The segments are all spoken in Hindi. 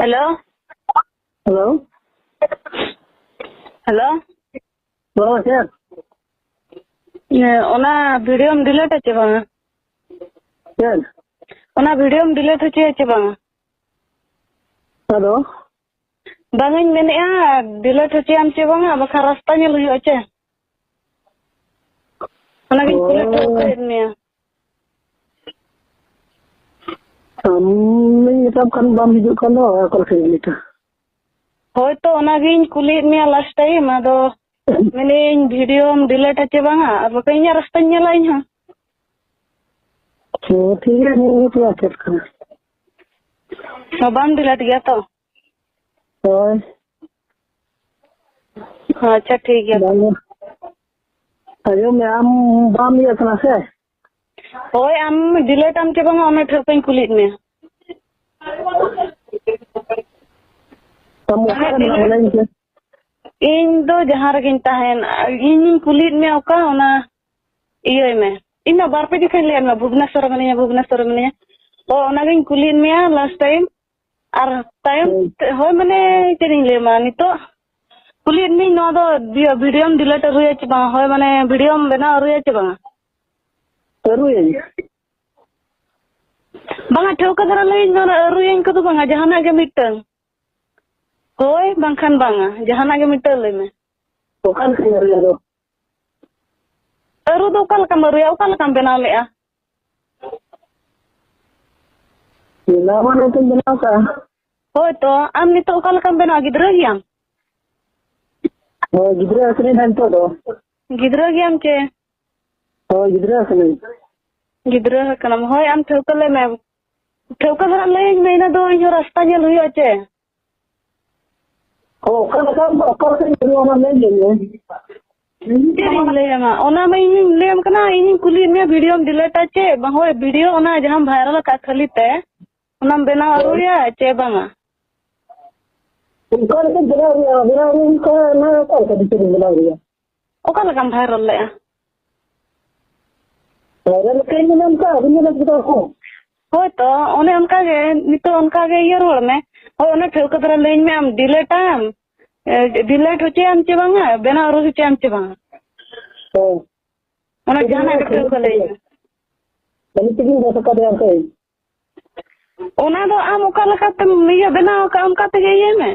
हेलो हेलो हेलो सर ओना वीडियो में डिलीट है बांगा सर ओना वीडियो में डिलीट होचे है बांगा हेलो बांगाኝ मेनेआ डिलीट होचे आम चे बांगा बखा रास्ता नेल हुई होचे ओना गिन डिलीट होचे ने हम सब kan bam hidup kan do kalau saya gitu होय तो ओना गिन कुली में लास्ट टाइम आदो मेनेñ वीडियो में डिलीट होचे बांगा और बकैया रास्ता नेला इन हां तो ठीक है नहीं तो क्या करना बाम डिलीट गया तो और हाँ अच्छा ठीक है अरे मैं आम bam ya kana se होय आम डिलीट आम चे बांगा ओना ठरपኝ कुली में kamu kan namanya itu इन दो जहां रगिन ताहेन इन कुली में ओका ओना इये में इन बार पे दिखन ले में भुवनेश्वर में ओ ओना गिन कुली में लास्ट टाइम और टाइम होय माने चेरिंग ले मा नितो कुली में नो दो वीडियो में डिलीट रुय च बा होय माने वीडियो में बना रुय च बा terus ya banga ठेवका धरा ले नो रुय को तो बंगा जहाना के मिटन होय बंखान बंगा जहाना के मिटन ले में bukan sendiri ya do अरु दो कल कम रुय कल कम बना ले आ nama itu benar ka होय तो आम नितो कल कम बना गिद्र गियाम oh gidra asli dan to do गिद्र गियाम के oh gidra asli गिद्र कनम होय आम ठेवका ले में ठेवका धरा ले महीना दो इन रास्ता नेल हुई अचे oh kan ini orang lain ले मा ओना में इन लेम कना इन कुली में वीडियो में डिलीट अचे होय वीडियो ओना जहां वायरल का खाली ते ओना बना रुया चे बांगा kan itu benar ka na ka dicuri benar ya ओका लगम वायरल ले orang kayak mana ka benar kita ko होय तो ओने उनका गे नितो उनका गे ये रोड में होय ओने ठेवका धरा ले में हम डिलीट होचे आम चे बांगा बना रो चे आम चे बांगा oh ओना जहां के ठेवका ले dan itu juga suka dengan saya ओना दो आम ओका लका तम ये बना का उनका ते ये में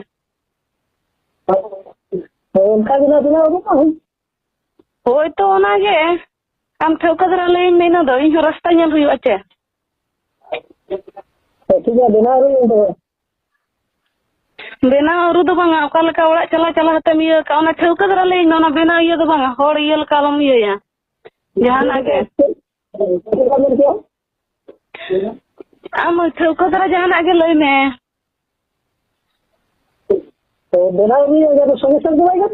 उनका बिना बिना होगा होय तो ओना गे आम ठेवका धरा ले में ना दो इन रास्ता नेल हुई अचे ठीक है बिना रही तो बेना औरु दो बांगा ओका लका ओड़ा चला चला हते मिया का ओना ठेवका धरा ले ना बेना ये दो बांगा होड़ ये लका लम ये या जहां आगे आम ठेवका धरा जहां आगे ले में तो बिना रही अगर संगे संग दवाएगा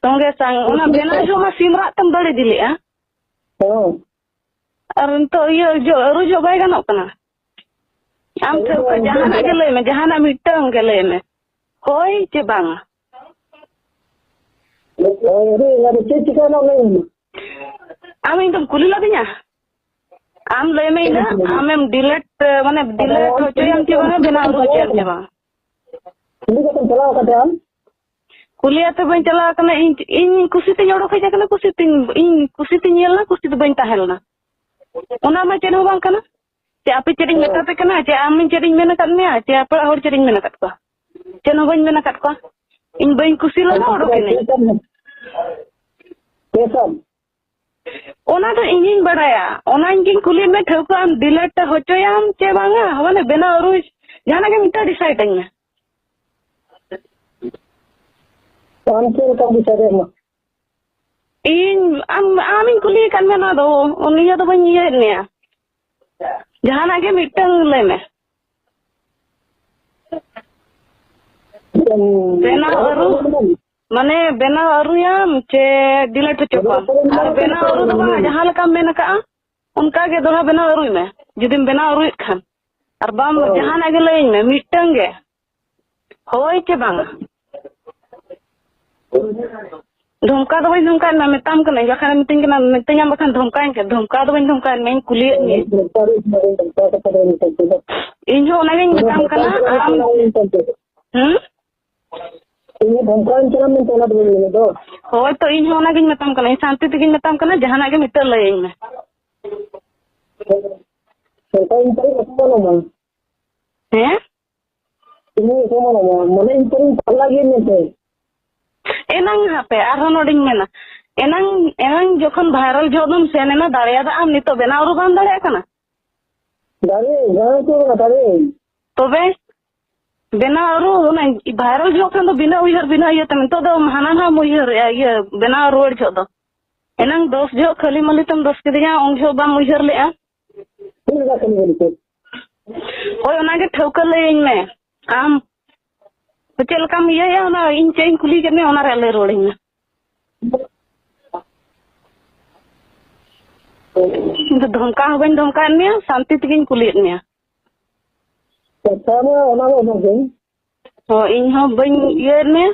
संगे संग ओना बेना जो मा सिमरा तम बड़े दिले आ हां और तो ये जो औरु जो बाय गानो कना आम ठेवका जहां आगे ले में जहां मिटंग के ले में होय चे बांगा अरे यार चिका ना नहीं आम एकदम कुली लगिया आम ले में ना आम एम डिलीट माने डिलीट हो चे आम चे बांगा बेना औरु चे आम चे बांगा ini kan चला करते हम कुलिया तो बन चला कना इन कुसी ते जोड़ो खै जाकना कुसी ते इन कुसी ते नेलना कुसी ते बन ताहेलना ओना मा चेन बांग कना चे आपे चेरिंग मेटा पे कना चे आम चेरिंग मेना कत मेया चे आपा और चेरिंग मेना कत को चेन बन मेना कत को इन बन कुसी लगा ओडो के नहीं ये सब ओना तो इंगिन बड़ाया ओना इंगिन कुली में ठोका आम डिलीट होचोयाम चे बांगा माने बेना और जाना के मिटा डिसाइड में कौन से का बिचारे में इन आम इन कुली kan mena do ओनिया तो बन ये ने जहां के मिटंग ले में बेना औरु माने बेना औरुयाम चे डिलीट होचो और बेना औरु तो बा जहां लका मेन का उनका के दोहा बेना औरु में जुदिम बेना औरु खान और बाम जहां आगे ले में मिटंग गे होय के बांगा धमका दो धमका ना मेताम कने जखन मिटिंग कना मिटिंग बखन धमका के धमका दो धमका मैं कुली इन जो ओना गिन बताम कना आम ini bangkain cara mentola dulu itu. होय तो इन जो ओना गिन बताम कना शांति ते गिन बताम कना जहाना के मिटर लय में Serta impari apa nama? हैं Ini sama nama. Mana impari lagi nih? एनंग हापे आरो नोडिंग मेना एनंग जोखन वायरल जोदम सेनेना दाड़िया दा आम नितो बेना और बान दाड़िया कना Dari, jangan tu mana dari. तबे बेना और ओना वायरल जोखन तो बिना उयहर तम तो हाना ना मुयहर ये बेना रोड जो दो एनंग दोस जो खाली मली तम दोस के दिया उन जो बा मुयहर लेआ Ini dah kami beri. ओय ओना के ठोकर लेइन में आम तो चल काम ये है ना इन चेन कुली करने ओना रेले रोडिंग में तो धमका में शांति तगिन कुली में Pertama orang orang ni. तो इन हो बन ये में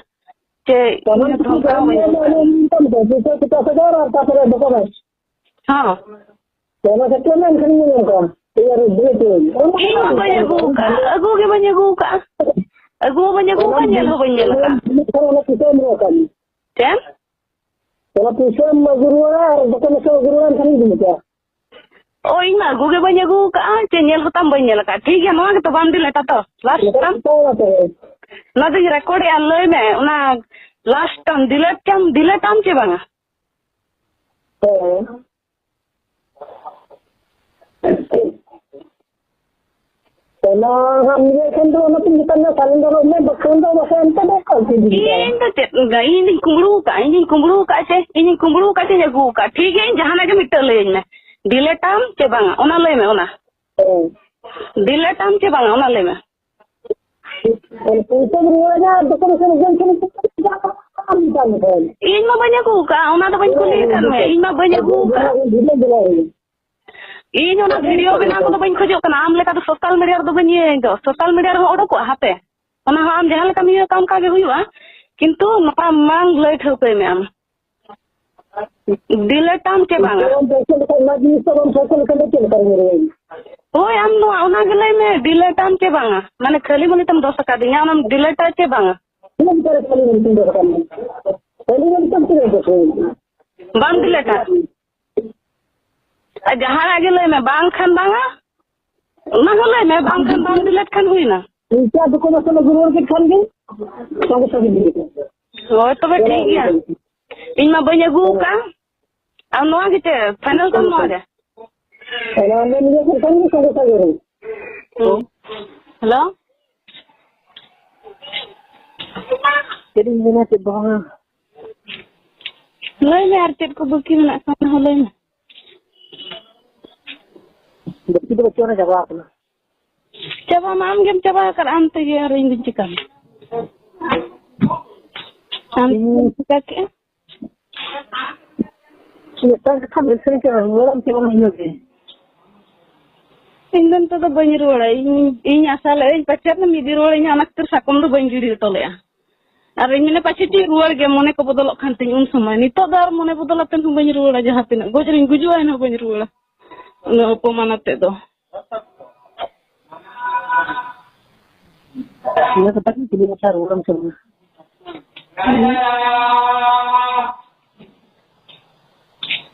के धमका kita sedar apa pada dokumen. हां Kalau sekian kan ini kan. Dia boleh tu. इन banyak buka agu banyak buka nyel banyak ka Kalau kita melakukan. kan Kalau kita melakukan, bukan melakukan kan ini dia. ओ इन agu के banyak buka nyel hutam banyak ka ठीक है नवा के तो बांध लेता तो लास्ट टाइम ना तो रिकॉर्ड यार लय में ना लास्ट टाइम डिलीट टाइम के बांगा Kalau hamil kan tu orang tu kita nak saling dorong ni bakal bahasa entah dah kau tu. इन तो इन कुंबड़ू का चे जगू का ठीक है जहां के मिटर ले में डिलेटाम के बांगा ओना ले में ओना डिलेटाम के बांगा ओना ले में Kalau kita berusaha doktor serjun इन में banyak का ओना तो बन कुली कर में इन में banyak का इन ओना वीडियो बना को तो बन खोजो कना आम लेका तो सोशल मीडिया रे तो बन ये दो सोशल मीडिया रे ओडो को हाते ओना हम जहां लेका मिया काम का गे हुआ किंतु नपा मांग लय ठोके में आम डिलेटाम के बांगा ओए आम नो ओना गले में डिलेटाम के बांगा माने खाली बोली तुम दो सका दिया हम डिलेटा के बांगा बांग डिलेटा जहां आगे ले में बांग खान बांगा ओना गले में बांग खान बांग डिलेट खान हुई ना Bisa dukung masalah guru ke kan kan? Sangat-sangat begitu. ओए तो ठीक है इन में banyak का अब नवा के फाइनल कम नवा दे Kalau anda melihat kan sangat-sangat. Hello Jadi mana sebabnya? लय में यार चेट को बुकी में ना हो लय में Begitu betul na jawab na. चबा माम गेम चबा कर आम तो ये रिंग चिकन आम चिका के Kita kan bisa ke orang yang mana ni? इंदन तो बनी रोड़ा इन आशा ले पचर ना मिदी रोड़ा इन अनक तर साकम तो बन गिरी तो ले और इन ने पचे टी रुआर के मने को बदल खानते उन समय नितो दार मने बदल तन बनी रोड़ा जहां पे ना गोजरिन गुजुआ है ना बनी रोड़ा न अपमानते दो Ia kata ni pilih macam orang semua.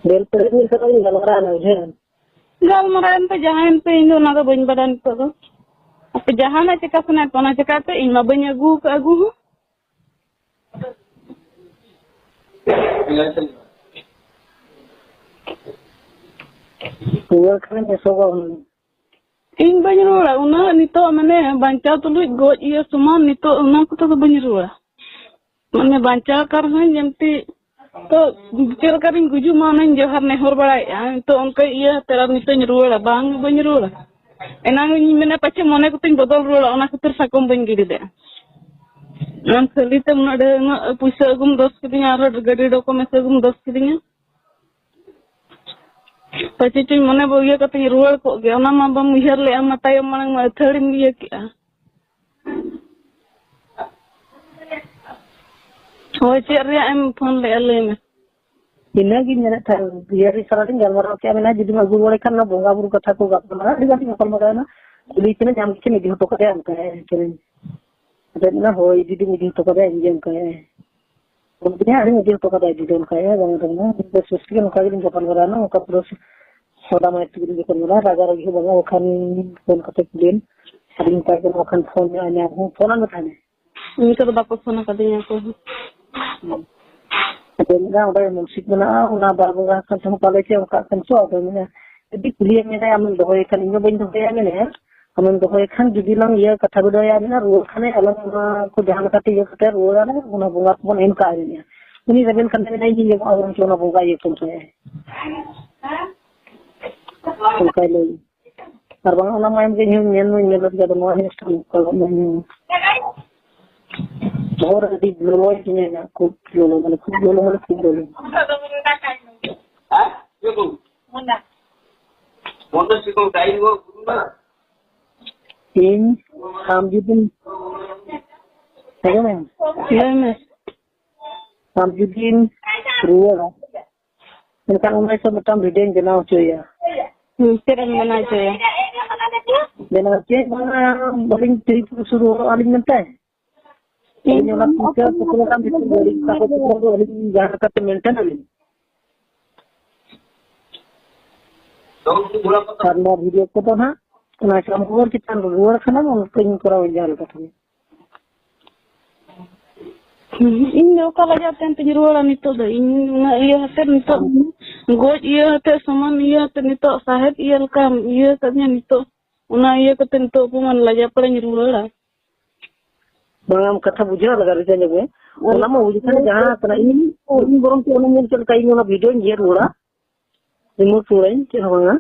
Del pergi sekali kalau orang aja. गाल मरान पे जहां पे इन ना तो बन बदन तो पे जहां ना चिका सुना तो ना चिका पे इन बन अगू Ia kan sesuatu. इन बन रोड़ा उना नितो माने बांचा तुलु गोज ये सुमान नितो उना को तो बन रोड़ा माने बांचा कर हैं जमती तो चल करिन गुजु माने जोहर ने होर बड़ा तो उनके ये तेरा नितो रोड़ा बांग बन रोड़ा एना मैंने पछे मने को बदल रोड़ा उना खातिर साकम बन गिरी दे नाम खाली ते उना पैसा गुम 10 किदिया आरो गाड़ी डॉक्यूमेंट गुम 10 किदिया पचे चुई मने बोगे कते रुआड़ को गे ओना मा बम उहर ले am ताय मांग मा थड़ी मिया किया होय चेर एम फोन ले ले में Ina gini nak tahu. Biar risalatin jangan orang kaya mana jadi magu boleh kan na bonga buru kata ko gap mana. Dia kasi ngapal magana. कुली चने जाम के निधि तो करे हम कहे चने अरे ना हो दीदी निधि तो करे इंजन कहे उनके आदमी निधि तो करे दीदी कहे बंग रंग तो सुस्ती के कागज को पन कराना का प्रोसेस सोडा में तो के करना राजा रही बंग ओखन फोन करते दिन अभी का के ओखन फोन में आने हूं फोन में थाने इनका तो बापा फोन कर दिया को अरे ना उधर मुंसिक बना उना बाबू का कंसम कॉलेज से उनका कंसो आता है यदि कुली में हम दोए खान इन बइन दोए में हम दोए खान जुदी लंग ये कथा बडोया ना रुआ खाने अलग को जहां काटे ये कटे रुआ ना उना बुंगा फोन इन का है उनी रेबेन खान में नहीं ये और उनके उना बुंगा ये फोन है उनका ले और बंगा उना मायम के न्यू नेन में लग जाता मोह है स्टम को में और अभी लोई के ना खूब लोलो मतलब खूब लोलो हां ये को मुन्ना मोटर से को टाइम वो ना इन हम जुदिन है में हम जुदिन रुआ इनका उन्हें सब तम वीडियो बनाओ चाहिए तेरा मना चाहिए देना चाहिए बंगा बलिंग ट्रिप शुरू वाली मिलता है इन वाला फीचर तो काम भी बड़ी का तो वाली जहां का मेंटेन है तो पूरा पता करना वीडियो को तो ना ना काम और कितना रोड खाना उनको इन करा जाल का था इन लोग का जाते हैं तो रोड़ा नितो दो इन ये हते नितो गोज ये हते समान ये हते नितो साहेब ये का ये तन्या नितो उना ये कते नितो पुमान लजा पड़े रोड़ा बंगाम कथा बुझा लगा रहे थे जब ओना में बुझा जहां तना इन बोरम के ओना मिल चल कई ओना वीडियो ये रोड़ा रिमोट रोड़ा के बंगा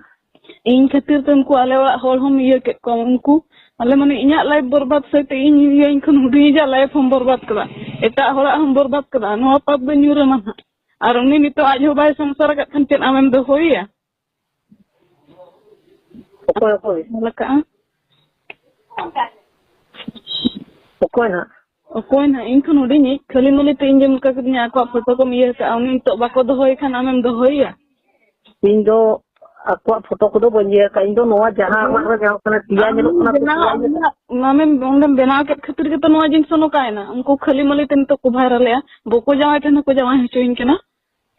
इन खातिर तो उनको आले होल हम ये के को उनको आले माने इना लाइफ बर्बाद सहित इन ये इनखन हुडी जा लाइफ हम बर्बाद करा एटा होला हम बर्बाद करा नो पाप बे न्यूरे मान और उनी नितो आज हो बाय संसार का खन चेन आमेम दो होइया ओको लका ओको ना इनखन हुडी नि खाली मले तो इन जम का कन्या को फोटो को ये का उनी तो बाको दो होय खान आमेम दो होइया इन दो आपको फोटो को दो बनिए कहीं दो नोआ जहां हमारा जहां कना तिया नेलो मामे उनदम बेना के खातिर के तो नोआ जिन सनो कायना उनको खाली मले तन तो को भाइरल या बोको जावा तन को जावा हिचोइन केना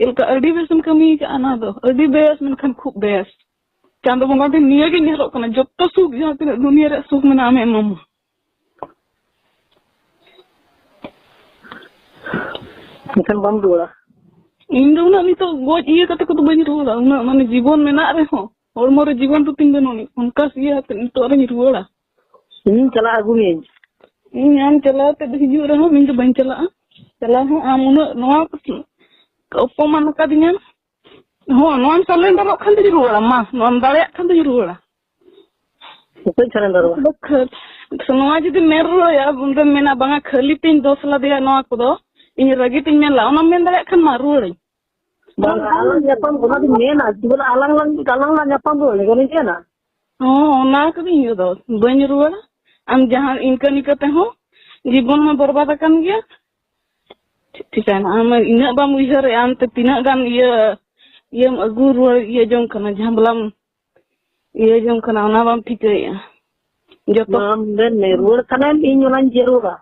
इलका अडी बेसम कमी के आना दो अडी बेस मन खन खूब बेस चांदो बंगा दिन निया के नेलो कना जत्तो सुख जहां तिन दुनिया रे सुख में आमे मम इनकन बम दोड़ा इन दो ना नितो गोज ये कते को तो बनी रोड़ा उना माने जीवन में ना रे हो और मोर जीवन तो तिंग नोनी उनका सिया तो रे रोड़ा इन चला आगु में इन आम चला ते हिजु रे हो मिन तो बन चला हो आम उना नोआ अपमान का दिना हो नोन चलें दरो खान दे रोड़ा मा नोन दाले खान दे रोड़ा कोई चलन दरो नोआ जदि मेर रोया उनदे मेना बांगा खाली तीन दोस ला दिया नोआ को दो इन रगी तीन मेन ला ओना मेन दाले खान मा रोड़ी बांगा आlang जापान बना दिन मेना जीवन आlang ला जापान बोले कोनी ना हो ना कदी यो दो बन रोड़ा आम जहां इनका निकते हो जीवन में बर्बाद kan गया ठीक है ना आम इना बाम उइहर आम ते तिना गान ये अगु रोड़ ये जों कना जहां बलाम ये जों कना ओना बाम ठिकैया जतो आम ने रोड खाना इन ओना जेरोगा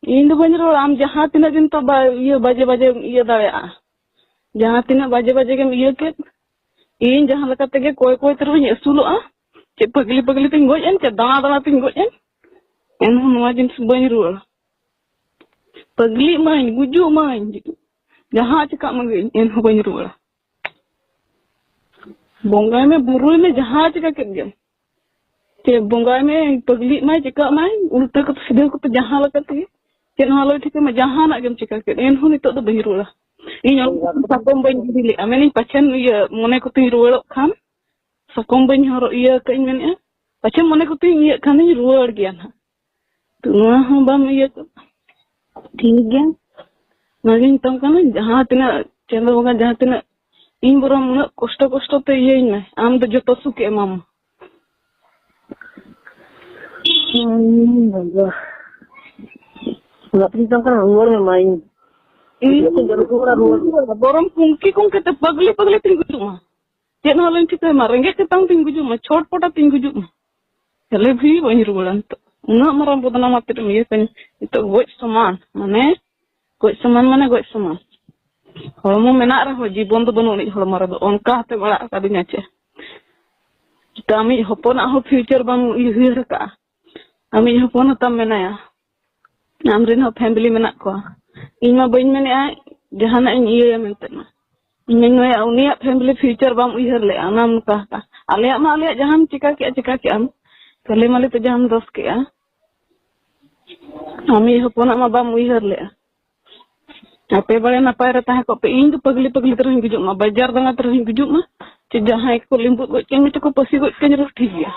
इन दो बन रोड़ आम जहां तिना दिन तो ये बाजे ये दाया जहां तिना बाजे के ये के इन जहां लका तेगे कोई तरह असुलोआ चे पगली तिन गोजन चे दाना तिन गोजन एन नोआ जिन बन रोड़ पगली माइन गुजु माइन जहां चिका मंगे एन बन रोड़ बोंगाय में बुरुई में जहां चिका के गए चे बोंगाय में पगली माय चिका माय उल्टा को सीधे को जहां लका ते चे नोआ ठीक में जहां ना गेम चिका के एन हो नितो दो बन रोड़ इन सकोम बन दिले आमेनी पछन ये मने को ती रोड़ खान सकोम बन हरो ये कइन मेने पछन मने को ती ये खान रोड़ गया ना तो नोआ हो बाम ये ठीक गया नागिन तम कना जहां तना चंद्र बंगा जहां तना इन बरम उना कष्ट ते ये में आम तो जतो सुख एमाम अपनी तम कना रोड में माइन बोरम कुंकी ते पगली तिन गुजुमा चेन हलन ठीक है मा रेंगे के ताऊ तिन गुजुमा छोट पोटा तिन गुजुमा Hele bhi bani ruwalan to. Una maram bodana matir miye kan itu goj saman mane goj saman. Hormo menak raho jibon do banu ni hormo rado onka te bala kadinya che. Kami hopona ho future bang ihir ka. Ami hopona tam menaya. Amrin ho family menak ko. Ima bain menea jahana in iya mentena. Inyoy unia family future bang ihir le anam ka. Ale ma ale jahan cika ki am. Kale male to jahan dos ke a. Ami hopona ma bang ihir le. Ape bale napay ra tahe ko pe ing pagli terus gujuk ma bajar danga terus gujuk ma. Ci jahan ko limbut go ken ko pasi go ken ro thiya.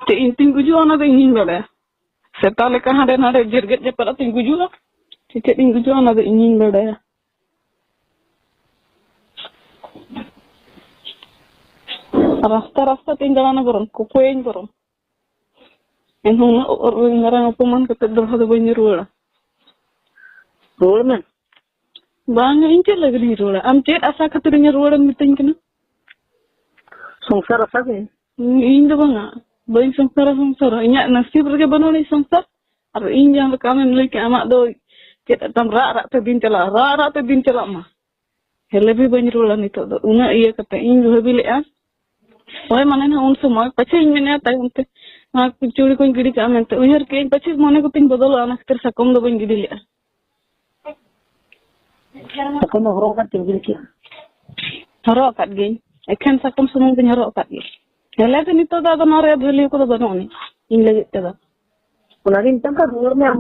Te inting gujuk ana de ing bale. Setale ka hade nade jirget je pala ting gujuk. Ci ting gujuk ana de ing bale. Rasta ting jalan borom ko poin borom. En hona ngarang opoman ko teddo hado bani ruwala. Ruwal men. Bang ince lagi di ruwala. Am chet asa khatirnya ruwala miting kana. Songsar asa ke? Ing do banga. Bain songsara. Inya nasib rege banoni songsar. Ar ing jang kami miliki amak do chet tam ra te din cala ma. Hele bi bani ruwala nito do. Una iya kata ing do bile a. Oy mane na un semua pache ing mene ta unte. Ma curi ko gidi ka mente. Uyar ke pache mane ko ting bodol ana khatir sakom do ban gidi le. Sakom horok kat tinggi ki. Horok kat gen. Ekan sakom sumung bin horok kat gen. Hele te nito da nore value ko do banoni. Ing lagi te da. Unarin tangka ruwal me am.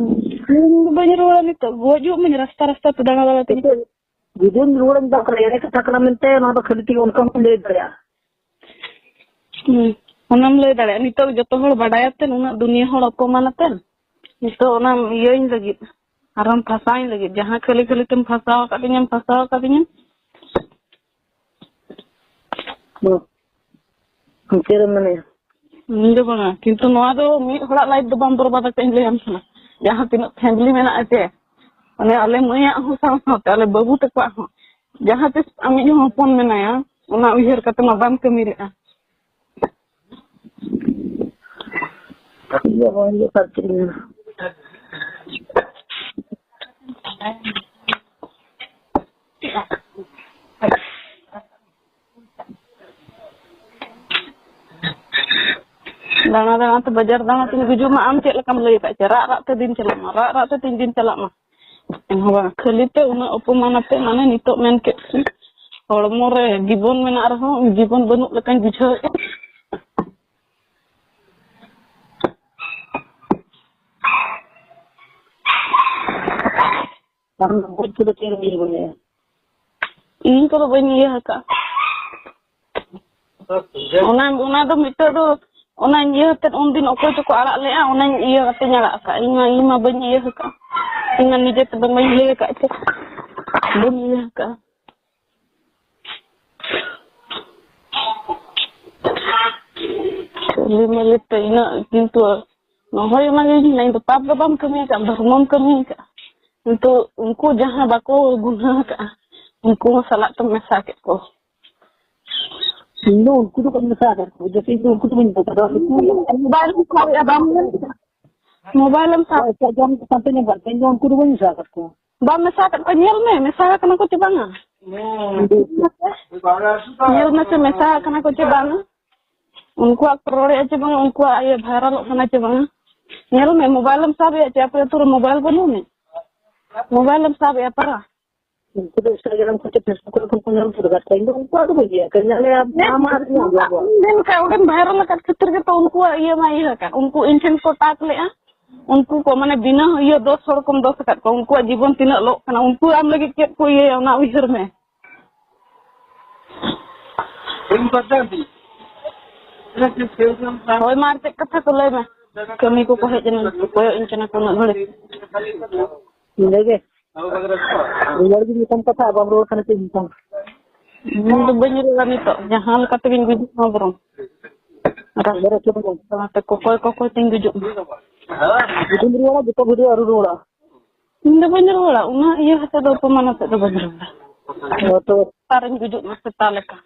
Bani ruwala nito. Goju men rasta te danga te. Gidun ruwal da kare ka takla mente na do khilti unka le daya. Onam lay dare nito joto hor badayaten una dunia hor opomanaten. Nito onam iyain lagi. Aram phasain lagi. Jahan khali tem phasaw kadinyam. Kira mana? Ini banga. Kintu noa do mi horak life do bam berbada ka ingle am sana. Jahan tinok family mena ache. Ane ale maya ho saw ale babu takwa ho. Jahan tis ami jo hopon menaya. Ona uhir kata ma bam kemiri a. Iya, boleh patrin. Dana te bajar dana te guju ma am chet lekam lay ka ra te din chalak ma ra te tin din chalak ma. En hawa khali te una opomana te mane nitok men ke hormo re gibon mena arho gibon banuk lekan bujho. Karena betul betul ini boleh. Ing ko bani iya ka. Ona do mito do ona iya ten undin okoy to ko arak le a ona iya kate nyala ka. Ima bani iya ka. Ingan nije te bani le ka te. Bani iya ka. Lima liter ina kintu nohoy magi lain tetap bam kami ka bermom kami ka. Untuk unku jahan bako guna ka. Unku salat temesakit ko. Sino unku tu kan mesakit ko. Jadi unku tu minta pada aku. Mobile am sa jam sampai nyebat. Jadi unku tu kan mesakit ko. Ba mesakit ko nyel me mesakat na ko tibanga. Nyel na se mesakat na ko tibanga. Unku akrore aja bang unku ay viral kana tibanga. Nyel me mobile am sa be aja apa tu mobile banu me. Mobile am sabi apa? Unku tu Instagram ko Facebook ko punya surat kain unku ada begini. Kerana le nama dia jago. Den ka udah viral kat ketir ke unku iya ma iya kan. Unku inten ko tak le a. Unku ko mane bina iya dos hor kom dos kat ko unku jibon tinak lo kana unku am lagi ket ko iya na wihir me. Hoy marte katha ko le me. Kami ko hej janan ko incana ko na dhole. Lagi. Lagi ni tempat apa bro kan tu tempat. Mundu banyak lagi tu. Jangan kata bin gujuk ngobrol. Ada cuba. Sama te kokoi tinggi gujuk. Video dulu lah, video aru lah. Mundu banyak lah. Una iya kata do pemana tu banyak lah. Itu taring gujuk mas taleka.